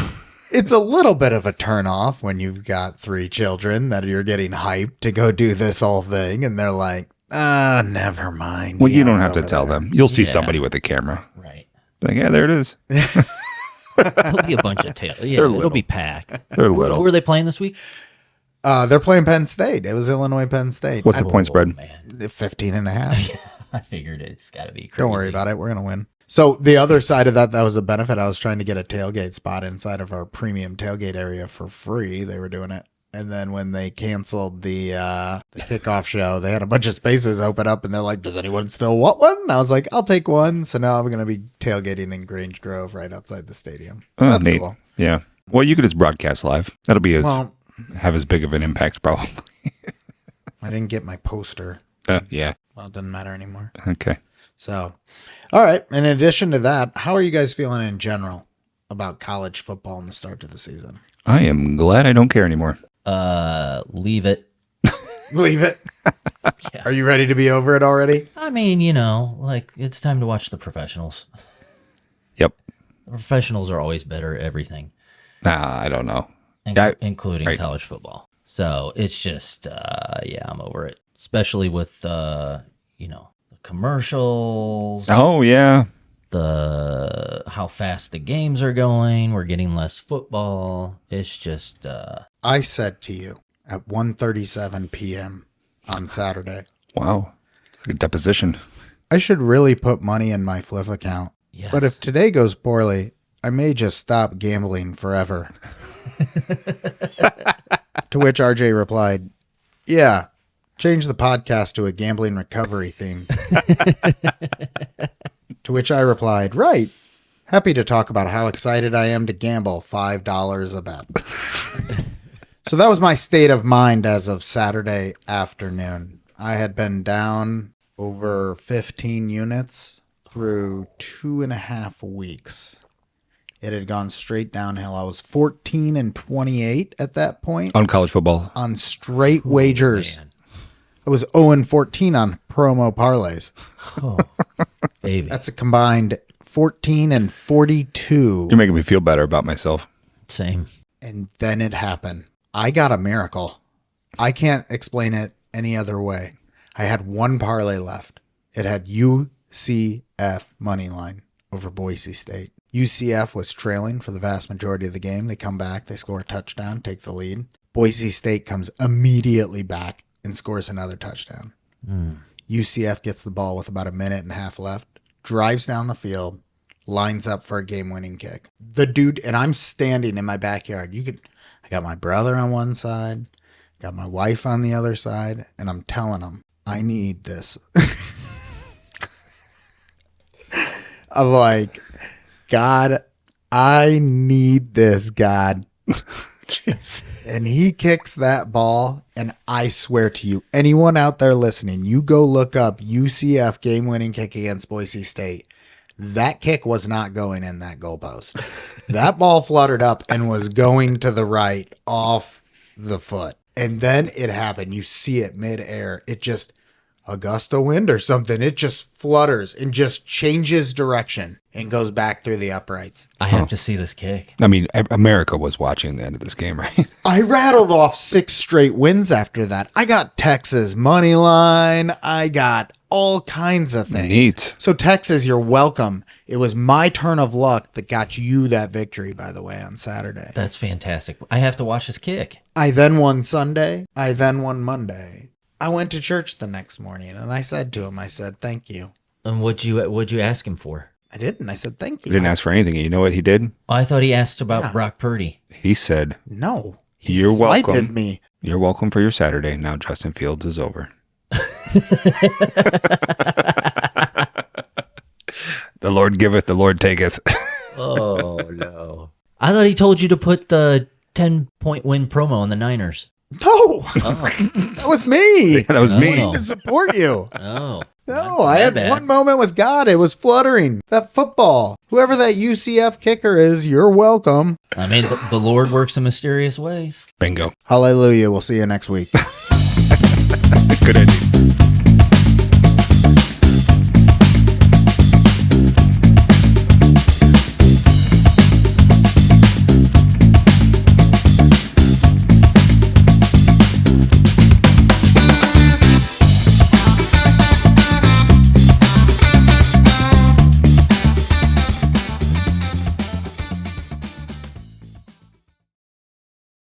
Speaker 5: It's a little bit of a turnoff when you've got 3 children that you're getting hyped to go do this whole thing, and they're like, never mind.
Speaker 7: well, you don't
Speaker 5: Dion's
Speaker 7: have to
Speaker 5: over
Speaker 7: tell
Speaker 5: there."
Speaker 7: them. You'll see
Speaker 6: Yeah.
Speaker 7: somebody with a camera.
Speaker 6: Right.
Speaker 7: Like, yeah, there it is.
Speaker 6: It'll be a bunch of tails. Yeah,
Speaker 7: They're
Speaker 6: it'll
Speaker 7: little.
Speaker 6: be packed.
Speaker 7: They're
Speaker 6: Who
Speaker 7: little.
Speaker 6: are they playing this week?
Speaker 5: They're playing Penn State. It was Illinois Penn State.
Speaker 7: What's the point spread?
Speaker 6: Man,
Speaker 5: 15 and a half.
Speaker 6: I figured it's got to be crazy.
Speaker 5: Don't worry about it. We're going to win. So the other side of that was a benefit. I was trying to get a tailgate spot inside of our premium tailgate area for free. They were doing it. And then when they canceled the kickoff show, they had a bunch of spaces open up and they're like, does anyone still want one? And I was like, I'll take one. So now I'm going to be tailgating in Grange Grove right outside the stadium. So
Speaker 7: Oh,
Speaker 5: that's
Speaker 7: neat.
Speaker 5: cool.
Speaker 7: Yeah. Well, you could just broadcast live. That'll be have as big of an impact, probably.
Speaker 5: I didn't get my poster.
Speaker 7: Yeah.
Speaker 5: Well, it doesn't matter anymore.
Speaker 7: Okay.
Speaker 5: So, all right. In addition to that, how are you guys feeling in general about college football in the start of the season?
Speaker 7: I am glad I don't care anymore.
Speaker 6: Leave it.
Speaker 5: Leave it.
Speaker 6: Yeah.
Speaker 5: Are you ready to be over it already?
Speaker 6: I mean, like it's time to watch the professionals.
Speaker 7: Yep.
Speaker 6: The professionals are always better at everything,
Speaker 7: I don't know.
Speaker 6: including
Speaker 7: right.
Speaker 6: college football. So it's just, I'm over it. Especially with, the commercials,
Speaker 7: Oh, yeah.
Speaker 6: how fast the games are going. We're getting less football. It's just,
Speaker 5: I said to you at 1:37 p.m. on Saturday,
Speaker 7: Wow. It's like a deposition.
Speaker 5: I should really put money in my Fliff account.
Speaker 6: yes.
Speaker 5: But if today goes poorly, I may just stop gambling forever. To which RJ replied, yeah, change the podcast to a gambling recovery theme. To which I replied, right. Happy to talk about how excited I am to gamble $5 a bet. So that was my state of mind as of Saturday afternoon. I had been down over 15 units through 2.5 weeks. It had gone straight downhill. I was 14 and 28 at that point
Speaker 7: On college football.
Speaker 5: on straight wagers.
Speaker 6: man.
Speaker 5: I was 0 and 14 on promo parlays.
Speaker 6: Oh, baby.
Speaker 5: That's a combined 14 and 42.
Speaker 7: You're making me feel better about myself.
Speaker 6: Same.
Speaker 5: And then it happened. I got a miracle. I can't explain it any other way. I had one parlay left. It had UCF money line over Boise State. UCF was trailing for the vast majority of the game. They come back, they score a touchdown, take the lead. Boise State comes immediately back and scores another touchdown. UCF gets the ball with about a minute and a half left, drives down the field, lines up for a game-winning kick. The dude, and I'm standing in my backyard. I got my brother on one side, got my wife on the other side, and I'm telling them, I need this. I'm like, God, I need this, God. And he kicks that ball, and I swear to you, anyone out there listening, you go look up UCF game-winning kick against Boise State. That kick was not going in that goalpost. That ball fluttered up and was going to the right off the foot. And then it happened. You see it midair. It just, a gust of wind or something. It just flutters and just changes direction and goes back through the uprights.
Speaker 6: I have to see this kick.
Speaker 7: I mean, America was watching the end of this game, right?
Speaker 5: I rattled off 6 straight wins after that. I got Texas money line. I got all kinds of things.
Speaker 7: Neat.
Speaker 5: So Texas, you're welcome. It was my turn of luck that got you that victory, by the way, on Saturday.
Speaker 6: That's fantastic. I have to watch this kick.
Speaker 5: I then won Sunday. I then won Monday. I went to church the next morning and I said to him, I said, thank you.
Speaker 6: And what'd you ask him for?
Speaker 5: I didn't. I said, thank
Speaker 7: He
Speaker 5: you.
Speaker 7: didn't ask for anything. You know what he did?
Speaker 6: Oh, I thought he asked about
Speaker 5: Yeah.
Speaker 6: Brock Purdy.
Speaker 7: He said,
Speaker 5: No. He
Speaker 7: You're
Speaker 5: slighted
Speaker 7: welcome.
Speaker 5: me.
Speaker 7: "You're welcome for your Saturday. Now Justin Fields is over." The Lord giveth, the Lord taketh.
Speaker 6: Oh, no. I thought he told you to put the 10-point win promo on the Niners.
Speaker 5: No.
Speaker 6: Oh.
Speaker 5: That was me.
Speaker 7: That was
Speaker 6: Oh.
Speaker 7: me.
Speaker 5: To support you.
Speaker 6: Oh.
Speaker 5: No, I had one moment with God. It was fluttering. That football. Whoever that UCF kicker is, you're welcome.
Speaker 6: I mean, the Lord works in mysterious ways.
Speaker 7: Bingo.
Speaker 5: Hallelujah. We'll see you next week.
Speaker 7: Good idea.